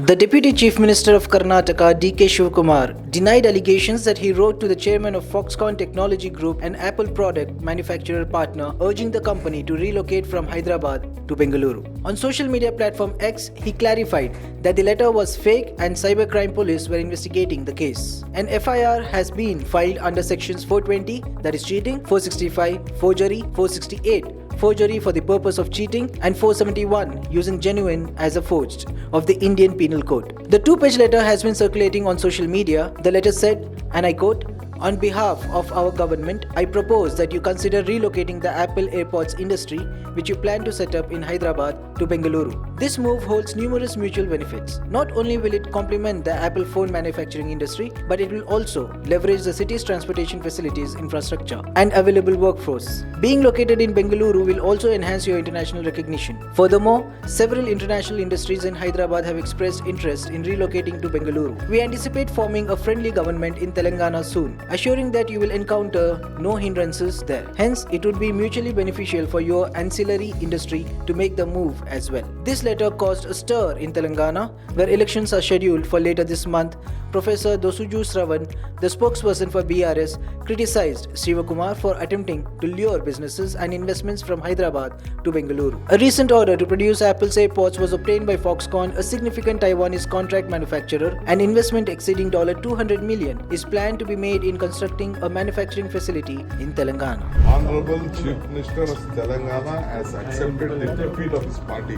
The Deputy Chief Minister of Karnataka, DKShivakumar, denied allegations that he wrote to the chairman of Foxconn Technology Group, an Apple product manufacturer partner, urging the company to relocate from Hyderabad to Bengaluru. On social media platform X, he clarified that the letter was fake and cybercrime police were investigating the case. An FIR has been filed under sections 420, that is cheating, 465, forgery, 468, forgery for the purpose of cheating, and 471 using genuine as a forged of the Indian Penal Code. The two-page letter has been circulating on social media. The letter said, and I quote, "On behalf of our government, I propose that you consider relocating the Apple Airpods industry, which you plan to set up in Hyderabad, to Bengaluru. This move holds numerous mutual benefits. Not only will it complement the Apple phone manufacturing industry, but it will also leverage the city's transportation facilities, infrastructure, and available workforce. Being located in Bengaluru will also enhance your international recognition. Furthermore, several international industries in Hyderabad have expressed interest in relocating to Bengaluru. We anticipate forming a friendly government in Telangana soon, assuring that you will encounter no hindrances there. Hence, it would be mutually beneficial for your ancillary industry to make the move as well." This letter caused a stir in Telangana, where elections are scheduled for later this month. Professor Dasoju Srravan, the spokesperson for BRS, criticized Shivakumar for attempting to lure businesses and investments from Hyderabad to Bengaluru. A recent order to produce Apple's Airpods was obtained by Foxconn, a significant Taiwanese contract manufacturer. An investment exceeding $200 million is planned to be made in constructing a manufacturing facility in Telangana. Honorable Chief Minister of Telangana has accepted the defeat of his party.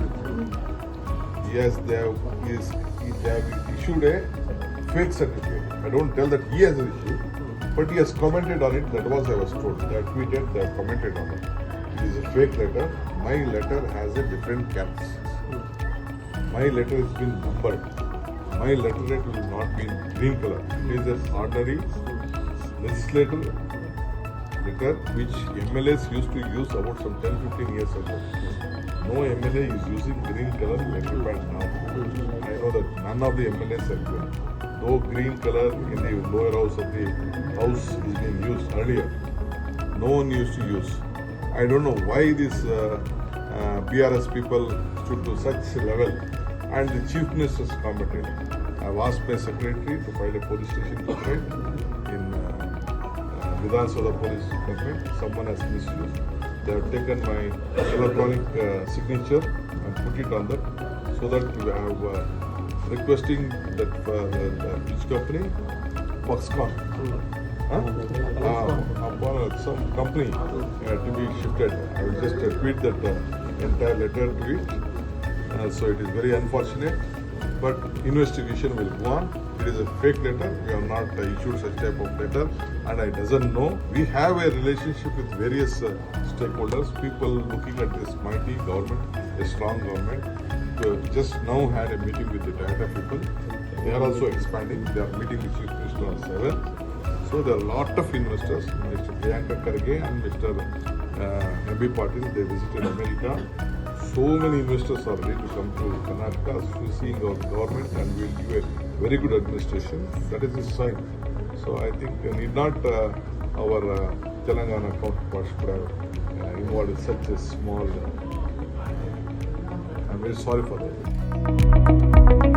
They have issued a fake certificate. I don't tell that he has issued, but he has commented on it. That was I was told. They have tweeted, they have commented on it. It is a fake letter. My letter has a different caps. My letter has been numbered. My letterhead will not be in green color. It is an ordinary legislative letter which MLAs used to use about some 10-15 years ago. No MLA is using green color letter pad now. I know that none of the MLAs are doing. No green color in the lower house of the house is being used earlier. No one used to use. I don't know why these BRS people stood to such level, and the Chief Minister has commented. I have asked my secretary to file a police station complaint in Vidhan Soda police complaint. Someone has misused. They have taken my electronic signature and put it on that, so that we have requesting that which company? Foxconn. Upon some company to be shifted. I will just tweet that entire letter to it. So it is very unfortunate, but investigation will go on. It is a fake letter. We have not issued such type of letter, and I doesn't know. We have a relationship with various stakeholders, people looking at this mighty government, a strong government. Just now had a meeting with the Toyota people. They are also expanding. They are meeting with Chief Minister on 7th. So there are a lot of investors, Mr. Priyanka Karge and Mr. M.B. Patil, they visited America. So many investors are ready to come to Karnataka, seeing our government, and we will give a very good administration. That is the sign. So I think need not our Telangana counterparts should have involved in such a small. I'm very sorry for that.